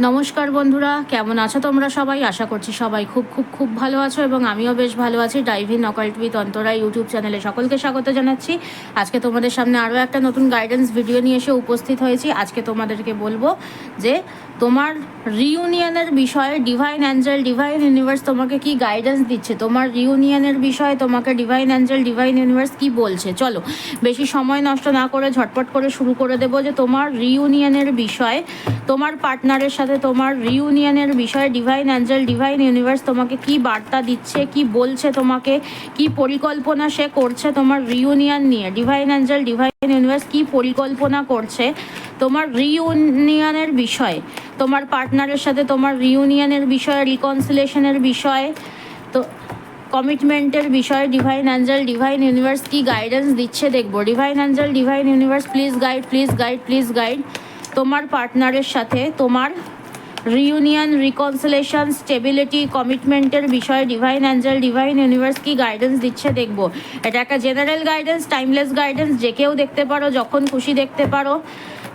নমস্কার বন্ধুরা, কেমন আছো তোমরা সবাই? আশা করছি সবাই খুব খুব খুব ভালো আছো এবং আমিও বেশ ভালো আছি। Dive in occult with Antara YouTube চ্যানেলে সকলকে স্বাগত জানাচ্ছি। আজকে তোমাদের সামনে আরও একটা নতুন গাইডেন্স ভিডিও নিয়ে এসে উপস্থিত হয়েছি। আজকে তোমাদেরকে বলবো যে তোমার রিউনিয়নের বিষয়ে ডিভাইন অ্যাঞ্জেল, ডিভাইন ইউনিভার্স তোমাকে কি গাইডেন্স দিচ্ছে, তোমার রিউনিয়নের বিষয়ে তোমাকে ডিভাইন অ্যাঞ্জেল, ডিভাইন ইউনিভার্স কি বলছে। চলো বেশি সময় নষ্ট না করে ঝটপট করে শুরু করে দেবো যে তোমার রিউনিয়নের বিষয়ে, তোমার পার্টনারের সাথে তোমার রিউনিয়নের বিষয়ে ডিভাইন অ্যাঞ্জেল, ডিভাইন ইউনিভার্স তোমাকে কি বার্তা দিচ্ছে, কি বলছে, তোমাকে কি পরিকল্পনা সে করছে তোমার রিউনিয়ন নিয়ে। ডিভাইন অ্যাঞ্জেল, ডিভাইন ইউনিভার্স কি পরিকল্পনা করছে তোমার রিউনিয়নের বিষয়ে, তোমার পার্টনারের সাথে তোমার রিউনিয়নের বিষয়ে, রিকনসিলেশনের বিষয়ে, তো কমিটমেন্টের বিষয়ে ডিভাইন অ্যাঞ্জেল, ডিভাইন ইউনিভার্স কি গাইডেন্স দিচ্ছে দেখবো। Divine angel, divine universe please guide, please guide, please guide তোমার পার্টনারের সাথে তোমার রিউনিয়ন, রিকনসিলেশন, স্টেবিলিটি, কমিটমেন্টের বিষয়ে ডিভাইন অ্যাঞ্জেল, ডিভাইন ইউনিভার্স কি গাইডেন্স দিচ্ছে দেখব। এটা একটা জেনারেল গাইডেন্স, টাইমলেস গাইডেন্স, যে কেউ দেখতে পারো, যখন খুশি দেখতে পারো,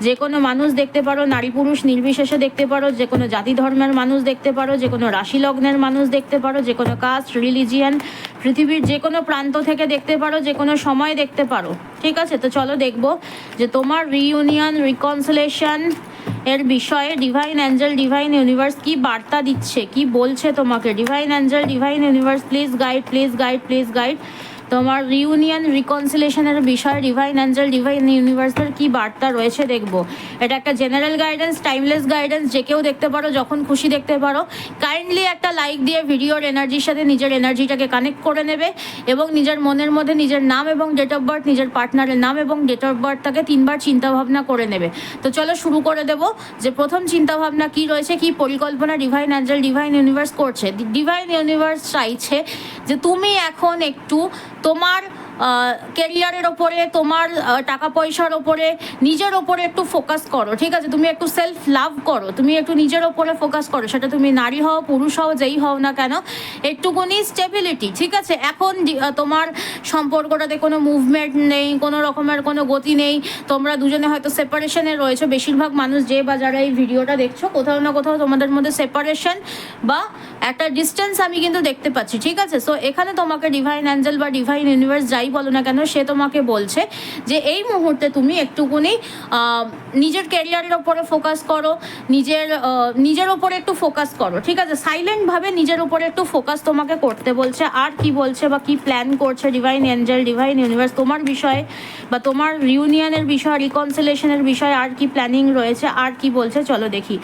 যে কোনো মানুষ দেখতে পারো, নারী পুরুষ নির্বিশেষে দেখতে পারো, যে কোনো জাতি ধর্মের মানুষ দেখতে পারো, যে কোনো রাশি লগ্নের মানুষ দেখতে পারো, যে কোনো কাস্ট, রিলিজিয়ান, পৃথিবীর যে কোনো প্রান্ত থেকে দেখতে পারো, যে কোনো সময় দেখতে পারো। ঠিক আছে, তো চলো দেখবো যে তোমার রিউনিয়ন, রিকনসিলেশন এর বিষয়ে ডিভাইন অ্যাঞ্জেল, ডিভাইন ইউনিভার্স কি বার্তা দিচ্ছে, কি বলছে তোমাকে। Divine angel, divine universe please guide, please guide, please guide তোমার রিউনিয়ন, রিকনসিলেশনের বিষয়ে ডিভাইন অ্যাঞ্জেল, ডিভাইন ইউনিভার্সের কি বার্তা রয়েছে দেখব। এটা একটা জেনারেল গাইডেন্স, টাইমলেস গাইডেন্স, যে কেউ দেখতে পারো, যখন খুশি দেখতে পারো। কাইন্ডলি একটা লাইক দিয়ে ভিডিওর এনার্জির সাথে নিজের এনার্জিটাকে কানেক্ট করে নেবে এবং নিজের মনের মধ্যে নিজের নাম এবং ডেট অফ বার্থ, নিজের পার্টনারের নাম এবং ডেট অফ বার্থটাকে 3বার চিন্তাভাবনা করে নেবে। তো চলো শুরু করে দেবো যে প্রথম চিন্তাভাবনা কি রয়েছে, কি পরিকল্পনা ডিভাইন অ্যাঞ্জেল, ডিভাইন ইউনিভার্স করছে। ডিভাইন ইউনিভার্স চাইছে যে তুমি এখন একটু তোমার কেরিয়ারের ওপরে, তোমার টাকা পয়সার ওপরে, নিজের ওপরে একটু ফোকাস করো। ঠিক আছে, তুমি একটু সেলফ লাভ করো, তুমি একটু নিজের ওপরে ফোকাস করো। সেটা তুমি নারী হও, পুরুষ হও, যেই হও না কেন, একটুকুনি স্টেবিলিটি। ঠিক আছে, এখন তোমার সম্পর্কটাতে কোনো মুভমেন্ট নেই, কোনো রকমের কোনো গতি নেই, তোমরা দুজনে হয়তো সেপারেশনে রয়েছে। বেশিরভাগ মানুষ যে বা যারা এই ভিডিওটা দেখছো, কোথাও না কোথাও তোমাদের মধ্যে সেপারেশন বা একটা ডিস্টেন্স আমি কিন্তু দেখতে পাচ্ছি। ঠিক আছে, সো এখানে তোমাকে ডিভাইন অ্যাঞ্জেল বা ডিভাইন ইউনিভার্স যাই বলো না কেন, সে তোমাকে বলছে যে এই মুহূর্তে তুমি একটুকুনি নিজের ক্যারিয়ারের ওপরে ফোকাস করো, নিজের ওপরে একটু ফোকাস করো। ঠিক আছে, সাইলেন্টভাবে নিজের ওপরে একটু ফোকাস তোমাকে করতে বলছে। আর কি বলছে বা কি প্ল্যান করছে ডিভাইন অ্যাঞ্জেল, ডিভাইন ইউনিভার্স তোমার বিষয়ে বা তোমার রিউনিয়নের বিষয়ে, রিকনসিলেশনের বিষয়ে আর কি প্ল্যানিং রয়েছে, আর কি বলছে চলো দেখি।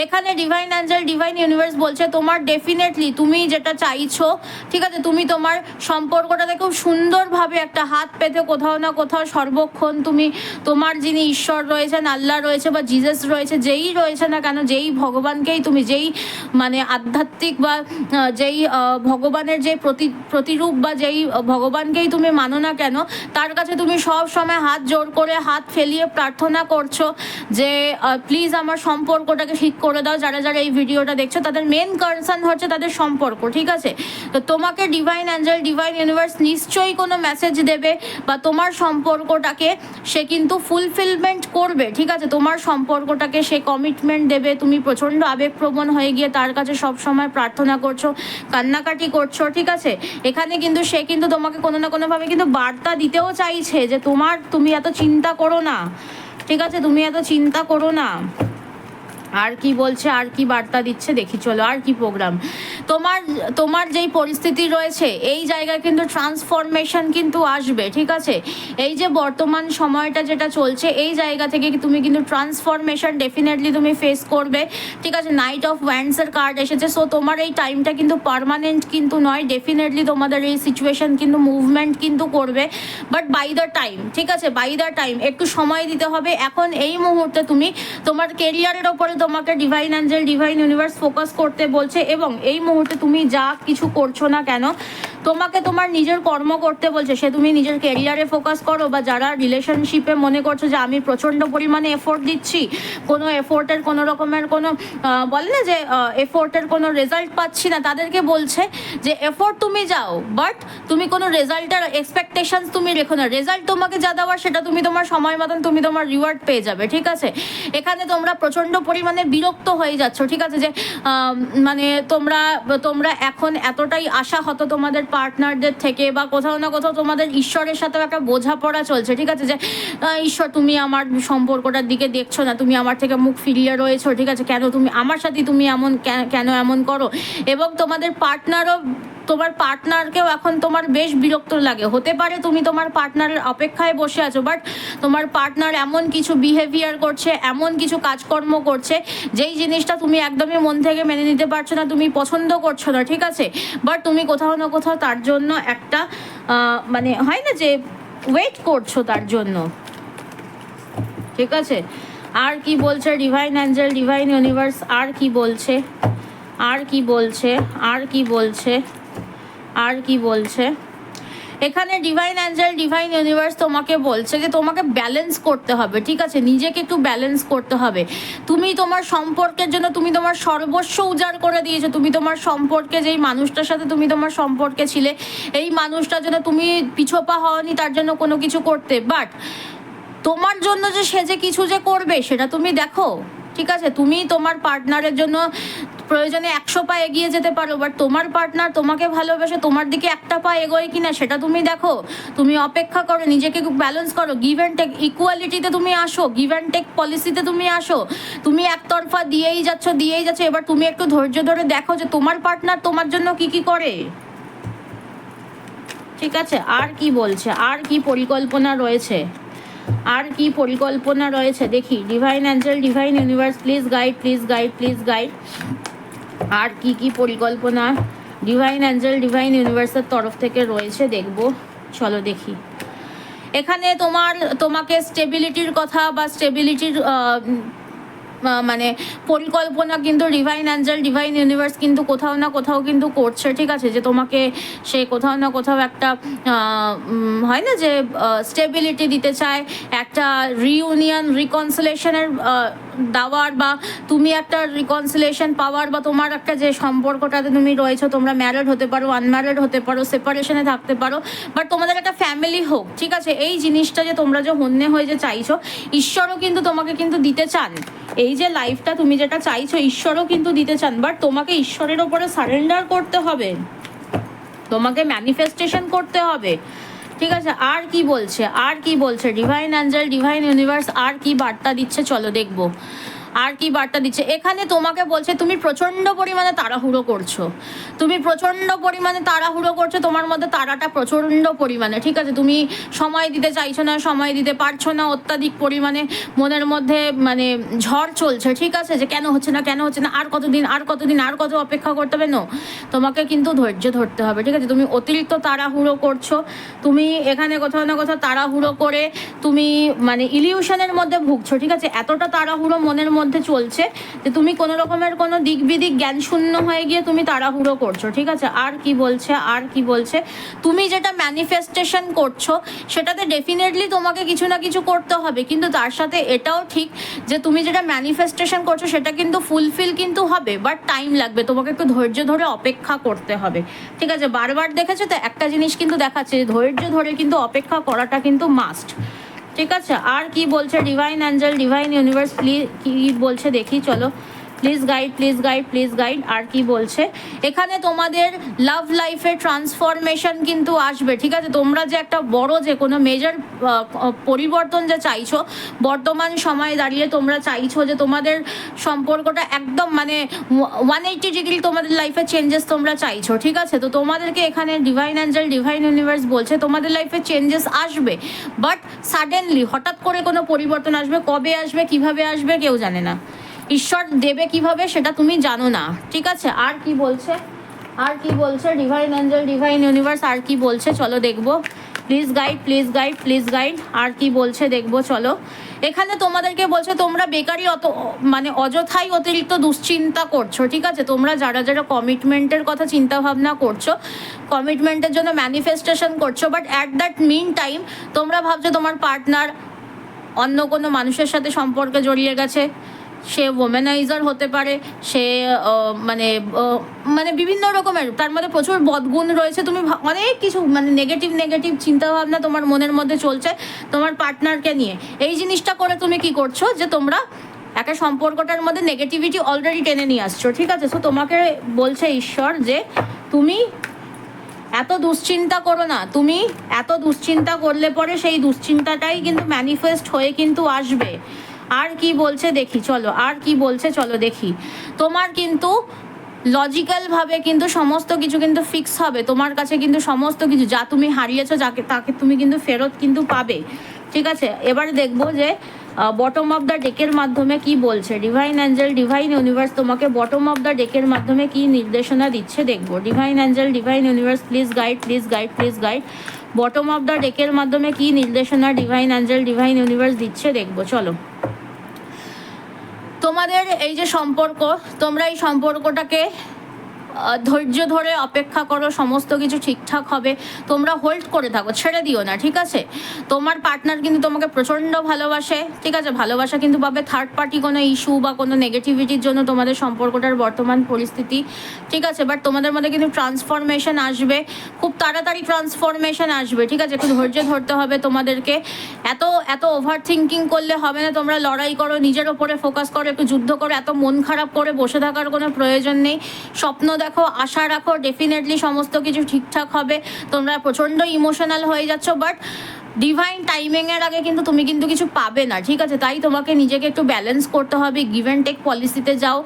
এখানে ডিভাইন অ্যাঞ্জেল, ডিভাইন ইউনিভার্স বলছে তোমার ডেফিনেটলি তুমি যেটা চাইছো, ঠিক আছে, তুমি তোমার সম্পর্কটাতে খুব সুন্দরভাবে একটা হাত পেতে কোথাও না কোথাও সর্বক্ষণ তুমি তোমার যিনি ঈশ্বর রয়েছেন, আল্লাহ রয়েছে বা জিজাস রয়েছে, যেই রয়েছে না কেন, যেই ভগবানকেই তুমি, যেই মানে আধ্যাত্মিক বা যেই ভগবানের যে প্রতিরূপ বা যেই ভগবানকেই তুমি মানো না কেন, তার কাছে তুমি সব সময় হাত জোর করে, হাত ফেলিয়ে প্রার্থনা করছো যে প্লিজ আমার সম্পর্কটাকে ঠিক করে দাও। যারা যারা এই ভিডিওটা দেখছো তাদের মেন কনসার্ন হচ্ছে তাদের সম্পর্ক। ঠিক আছে, তো তোমাকে ডিভাইন অ্যাঞ্জেল, ডিভাইন ইউনিভার্স নিশ্চয়ই কোনো মেসেজ দেবে বা তোমার সম্পর্কটাকে সে কিন্তু ফুলফিলমেন্ট করবে। ঠিক আছে, তোমার সম্পর্কটাকে সে কমিটমেন্ট দেবে। তুমি প্রচণ্ড আবেগপ্রবণ হয়ে গিয়ে তার কাছে সব সময় প্রার্থনা করছো, কান্নাকাটি করছো। ঠিক আছে, এখানে কিন্তু সে কিন্তু তোমাকে কোনো না কোনোভাবে কিন্তু বার্তা দিতেও চাইছে যে তুমি এত চিন্তা করো না। ঠিক আছে, তুমি এত চিন্তা করো না। আর কি বলছে, আর কি বার্তা দিচ্ছে দেখি চলো, আর কি প্রোগ্রাম। তোমার যেই পরিস্থিতি রয়েছে এই জায়গায় কিন্তু ট্রান্সফরমেশন কিন্তু আসবে। ঠিক আছে, এই যে বর্তমান সময়টা যেটা চলছে এই জায়গা থেকে তুমি কিন্তু ট্রান্সফরমেশন ডেফিনেটলি তুমি ফেস করবে। ঠিক আছে, নাইট অফ ওয়ান্ডসের কার্ড এসেছে। সো তোমার এই টাইমটা কিন্তু পার্মানেন্ট কিন্তু নয়, ডেফিনেটলি তোমাদের এই সিচুয়েশন কিন্তু মুভমেন্ট কিন্তু করবে, বাট বাই দ্য টাইম। ঠিক আছে, বাই দ্য টাইম একটু সময় দিতে হবে। এখন এই মুহূর্তে তুমি তোমার কেরিয়ারের ওপরে তোমাকে divine angel, divine universe focus করতে বলছে এবং এই মুহূর্তে তুমি যা কিছু করছো না কেন, তোমাকে তোমার নিজের কর্ম করতে বলছে, সে তুমি নিজের কেরিয়ারে ফোকাস করো, বা যারা রিলেশনশিপে মনে করছো যে আমি প্রচণ্ড পরিমাণে এফোর্ট দিচ্ছি, কোনো এফোর্টের কোনো রকমের কোনো বলে না যে এফোর্টের কোনো রেজাল্ট পাচ্ছি না, তাদেরকে বলছে যে এফোর্ট তুমি যাও, বাট তুমি কোনো রেজাল্টের এক্সপেকটেশনস তুমি রেখো না। রেজাল্ট তোমাকে যা দেওয়ার সেটা তুমি তোমার সময় মতন তুমি তোমার রিওয়ার্ড পেয়ে যাবে, ঠিক আছে। এখানে তোমরা প্রচণ্ড পরিমাণে বিরক্ত হয়ে যাচ্ছ, ঠিক আছে, যে মানে তোমরা এখন এতটাই আশা হতো তোমাদের পার্টনারদের থেকে, বা কোথাও না কোথাও তোমাদের ঈশ্বরের সাথেও একটা বোঝাপড়া চলছে, ঠিক আছে, যে ঈশ্বর তুমি আমার সম্পর্কটার দিকে দেখছো না, তুমি আমার থেকে মুখ ফিরিয়ে রয়েছো, ঠিক আছে, কেন তুমি আমার সাথে তুমি এমন কেন এমন করো। এবং তোমাদের তোমার পার্টনারকেও এখন তোমার বেশ বিরক্ত লাগে। হতে পারে তুমি তোমার পার্টনারের অপেক্ষায় বসে আছো, বাট তোমার পার্টনার এমন কিছু বিহেভিয়ার করছে, এমন কিছু কাজকর্ম করছে, যেই জিনিসটা তুমি একদমই মন থেকে মেনে নিতে পারছো না, তুমি পছন্দ করছো না, ঠিক আছে, বাট তুমি কোথাও না কোথাও তার জন্য একটা মানে হয় না যে ওয়েট করছো তার জন্য, ঠিক আছে। আর কি বলছে ডিভাইন অ্যাঞ্জেল, ডিভাইন ইউনিভার্স, আর কি বলছে, আর কি বলছে, আর কি বলছে, আর কি বলছে। এখানে ডিভাইন অ্যাঞ্জেল, ডিভাইন ইউনিভার্স তোমাকে বলছে যে তোমাকে ব্যালেন্স করতে হবে, ঠিক আছে, নিজেকে একটু ব্যালেন্স করতে হবে। তুমি তোমার সম্পর্কের জন্য তুমি তোমার সর্বস্ব উজাড় করে দিয়েছো, তুমি তোমার সম্পর্কে যেই মানুষটার সাথে তুমি তোমার সম্পর্কে ছিলে, এই মানুষটার জন্য তুমি পিছোপা হওনি তার জন্য কোনো কিছু করতে, বাট তোমার জন্য যে সে যে কিছু যে করবে সেটা তুমি দেখো, ঠিক আছে। তুমি তোমার পার্টনারের জন্য প্রয়োজনে 100 পা এগিয়ে যেতে পারো, বাট তোমার পার্টনার তোমাকে ভালোবাসে তোমার দিকে একটা পা এগোয় কিনা সেটা তুমি দেখো। তুমি অপেক্ষা করো, নিজেকে ব্যালেন্স করো, গিভ অ্যান্ড টেক ইকুয়ালিটিতে তুমি আসো, গিভ অ্যান্ড টেক পলিসিতে তুমি আসো। তুমি একতরফা দিয়েই যাচ্ছ, এবার তুমি একটু ধৈর্য ধরে দেখো যে তোমার পার্টনার তোমার জন্য কি কি করে, ঠিক আছে। আর কি বলছে, আর কি পরিকল্পনা রয়েছে, আর কি পরিকল্পনা রয়েছে দেখি। Divine angel, divine universe, please guide, please guide, please guide. আর কি কি পরিকল্পনা ডিভাইন অ্যাঞ্জেল, ডিভাইন ইউনিভার্সের তরফ থেকে রয়েছে দেখবো, চলো দেখি। এখানে তোমাকে স্টেবিলিটির কথা বা স্টেবিলিটির মানে পরিকল্পনা কিন্তু ডিভাইন অ্যাঞ্জেল, ডিভাইন ইউনিভার্স কিন্তু কোথাও না কোথাও কিন্তু করছে, ঠিক আছে, যে তোমাকে সে কোথাও না কোথাও একটা হয় না যে স্টেবিলিটি দিতে চায়, একটা রিউনিয়ন রিকনসিলেশনের দেওয়ার, বা তুমি একটা রিকনসিলেশন পাওয়ার, বা তোমার একটা যে সম্পর্কটাতে তুমি রয়েছো, তোমরা ম্যারিড হতে পারো, আনম্যারিড হতে পারো, সেপারেশনে থাকতে পারো, বাট তোমাদের একটা ফ্যামিলি হোক, ঠিক আছে। এই জিনিসটা যে তোমরা যে হন্যে হয়ে যে চাইছো, ঈশ্বরও কিন্তু তোমাকে কিন্তু দিতে চান। এই যে লাইফটা তুমি যেটা চাইছো ঈশ্বরও কিন্তু দিতে চান, বাট তোমাকে ঈশ্বরের ওপরে সারেন্ডার করতে হবে, তোমাকে ম্যানিফেস্টেশন করতে হবে, ঠিক আছে। আর কি বলছে, আর কি বলছে ডিভাইন অ্যাঞ্জেল, ডিভাইন ইউনিভার্স, আর কি বার্তা দিচ্ছে চলো দেখবো। আর কি বার্তা দিচ্ছে এখানে তোমাকে বলছে তুমি প্রচণ্ড পরিমাণে তাড়াহুড়ো করছো, তুমি প্রচণ্ড পরিমাণে তাড়াহুড়ো করছো, তোমার মধ্যে তাড়াটা প্রচণ্ড পরিমাণে, ঠিক আছে। তুমি সময় দিতে চাইছো না, সময় দিতে পারছো না, অত্যাধিক পরিমাণে মনের মধ্যে মানে ঝড় চলছে, ঠিক আছে, যে কেন হচ্ছে না, কেন হচ্ছে না, আর কতদিন, আর কতদিন, আর কত অপেক্ষা করতে হবে। নো, তোমাকে কিন্তু ধৈর্য ধরতে হবে, ঠিক আছে। তুমি অতিরিক্ত তাড়াহুড়ো করছো, তুমি এখানে কোথাও না কোথাও তাড়াহুড়ো করে তুমি মানে ইলিউশনের মধ্যে ভুগছো, ঠিক আছে। এতটা তাড়াহুড়ো মনের মধ্যে চলছে যে তুমি কোনো রকমের কোনো দিক বিদিক জ্ঞান শূন্য হয়ে গিয়ে তুমি তাড়াহুড়ো করছো, ঠিক আছে। আর কি বলছে, আর কি বলছে তুমি যেটা ম্যানিফেস্টেশন করছো সেটাতে ডেফিনেটলি তোমাকে কিছু না কিছু করতে হবে, কিন্তু তার সাথে এটাও ঠিক যে তুমি যেটা ম্যানিফেস্টেশন করছো সেটা কিন্তু ফুলফিল কিন্তু হবে, বাট টাইম লাগবে, তোমাকে একটু ধৈর্য ধরে অপেক্ষা করতে হবে, ঠিক আছে। বারবার দেখেছো তো একটা জিনিস কিন্তু দেখাচ্ছে, ধৈর্য ধরে কিন্তু অপেক্ষা করাটা কিন্তু মাস্ট, ঠিক আছে। আর কি বলছে divine angel, divine universe, please কি বলছে দেখি চলো, please guide, please guide, please guide. আর কি বলছে এখানে তোমাদের লাভ লাইফে ট্রান্সফরমেশন কিন্তু আসবে, ঠিক আছে। তোমরা যে একটা বড় যে কোনো মেজর পরিবর্তন যে চাইছো বর্তমান সময়ে দাঁড়িয়ে, তোমরা চাইছো যে তোমাদের সম্পর্কটা একদম মানে 180 ডিগ্রি তোমাদের লাইফে চেঞ্জেস তোমরা চাইছো, ঠিক আছে। তো তোমাদেরকে এখানে ডিভাইন অ্যাঞ্জেল, ডিভাইন ইউনিভার্স বলছে তোমাদের লাইফে চেঞ্জেস আসবে, বাট সাডেনলি হঠাৎ করে কোনো পরিবর্তন আসবে, কবে আসবে, কিভাবে আসবে কেউ জানে না, ঈশ্বর দেবে কিভাবে সেটা তুমি জানো না, ঠিক আছে। আর কি বলছে, আর কি বলছে ডিভাইন অ্যাঞ্জেল, ডিভাইন ইউনিভার্স, আর কি বলছে চলো দেখবো। Please guide, please guide, please guide. আর কি বলছে দেখবো চলো। এখানে তোমাদেরকে বলছে তোমরা বেকারই মানে অযথাই অতিরিক্ত দুশ্চিন্তা করছো, ঠিক আছে? তোমরা যারা যারা কমিটমেন্টের কথা চিন্তা ভাবনা করছো, কমিটমেন্টের জন্য ম্যানিফেস্টেশন করছো, but at that mean time তোমরা ভাবছো তোমার পার্টনার অন্য কোনো মানুষের সাথে সম্পর্কে জড়িয়ে গেছে। সে ওমেনাইজার হতে পারে, সে মানে মানে বিভিন্ন রকমের, তার মধ্যে প্রচুর বদগুণ রয়েছে। তুমি অনেক কিছু মানে নেগেটিভ চিন্তাভাবনা তোমার মনের মধ্যে চলছে তোমার পার্টনারকে নিয়ে। এই জিনিসটা করে তুমি কি করছো যে তোমরা একটা সম্পর্কটার মধ্যে নেগেটিভিটি অলরেডি টেনে নিয়ে আসছো, ঠিক আছে? সো তোমাকে বলছে ঈশ্বর যে তুমি এত দুশ্চিন্তা করো না। তুমি এত দুশ্চিন্তা করলে পরে সেই দুশ্চিন্তাটাই কিন্তু ম্যানিফেস্ট হয়ে কিন্তু আসবে। আর কি বলছে দেখি চলো, আর কি বলছে চলো দেখি। তোমার কিন্তু লজিক্যালভাবে কিন্তু সমস্ত কিছু কিন্তু ফিক্স হবে। তোমার কাছে কিন্তু সমস্ত কিছু যা তুমি হারিয়েছো তাকে তুমি কিন্তু ফেরত কিন্তু পাবে, ঠিক আছে? এবারে দেখবো যে বটম অফ দ্য ডেকের মাধ্যমে কি বলছে ডিভাইন অ্যাঞ্জেল, ডিভাইন ইউনিভার্স তোমাকে বটম অফ দ্য ডেকের মাধ্যমে কি নির্দেশনা দিচ্ছে দেখবো। Divine angel, divine universe please guide, please guide, please guide. Bottom of the ডেকের মাধ্যমে কি নির্দেশনা ডিভাইন অ্যাঞ্জেল, ডিভাইন ইউনিভার্স দিচ্ছে দেখবো চলো। তোমাদের এই যে সম্পর্ক, তোমরা এই সম্পর্কটাকে ধৈর্য ধরে অপেক্ষা করো, সমস্ত কিছু ঠিকঠাক হবে। তোমরা হোল্ড করে থাকো, ছেড়ে দিও না, ঠিক আছে? তোমার পার্টনার কিন্তু তোমাকে প্রচণ্ড ভালোবাসে, ঠিক আছে? ভালোবাসা কিন্তু পাবে থার্ড পার্টি কোনো ইস্যু বা কোনো নেগেটিভিটির জন্য তোমাদের সম্পর্কটার বর্তমান পরিস্থিতি, ঠিক আছে? বাট তোমাদের মধ্যে কিন্তু ট্রান্সফরমেশন আসবে, খুব তাড়াতাড়ি ট্রান্সফরমেশন আসবে, ঠিক আছে? একটু ধৈর্য ধরতে হবে তোমাদেরকে। এত ওভার থিঙ্কিং করলে হবে না। তোমরা লড়াই করো, নিজের ওপরে ফোকাস করো, একটু যুদ্ধ করো। এত মন খারাপ করে বসে থাকার কোনো প্রয়োজন নেই। স্বপ্ন দেখো, আশা রাখো, ডেফিনেটলি সমস্ত কিছু ঠিকঠাক হবে। তোমরা প্রচণ্ড ইমোশনাল হয়ে যাচ্ছ, বাট ডিভাইন টাইমিংয়ের আগে কিন্তু তুমি কিন্তু কিছু পাবে না, ঠিক আছে? তাই তোমাকে নিজেকে একটু ব্যালেন্স করতে হবে। গিভ অ্যান্ড টেক পলিসিতে যাও,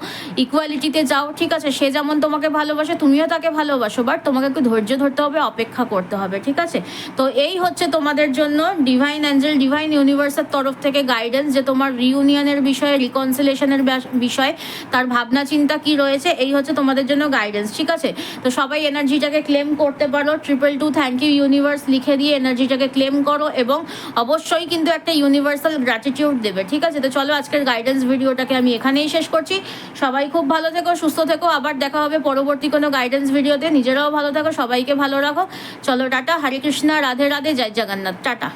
ইকুয়ালিটিতে যাও, ঠিক আছে? সে যেমন তোমাকে ভালোবাসে তুমিও তাকে ভালোবাসো, বাট তোমাকে একটু ধৈর্য ধরতে হবে, অপেক্ষা করতে হবে, ঠিক আছে? তো এই হচ্ছে তোমাদের জন্য ডিভাইন অ্যাঞ্জেল, ডিভাইন ইউনিভার্সের তরফ থেকে গাইডেন্স, যে তোমার রিউনিয়নের বিষয়ে, রিকনসিলেশনের বিষয়ে তার ভাবনা চিন্তা কি রয়েছে। এই হচ্ছে তোমাদের জন্য গাইডেন্স, ঠিক আছে? তো সবাই এনার্জিটাকে ক্লেম করতে পারো। 222 থ্যাংক ইউ ইউনিভার্স লিখে দিয়ে এনার্জিটাকে ক্লেম করো, এবং অবশ্যই কিন্তু একটা ইউনিভার্সাল গ্র্যাটিটিউড দেবে, ঠিক আছে? তো চলো আজকের গাইডেন্স ভিডিওটাকে আমি এখানেই শেষ করছি। সবাই খুব ভালো থেকো, সুস্থ থেকো। আবার দেখা হবে পরবর্তী কোনো গাইডেন্স ভিডিওতে। নিজেরাও ভালো থাকো, সবাইকে ভালো রাখো। চলো টাটা, হরে কৃষ্ণা, রাধে রাধে, জয় জগন্নাথ, টাটা।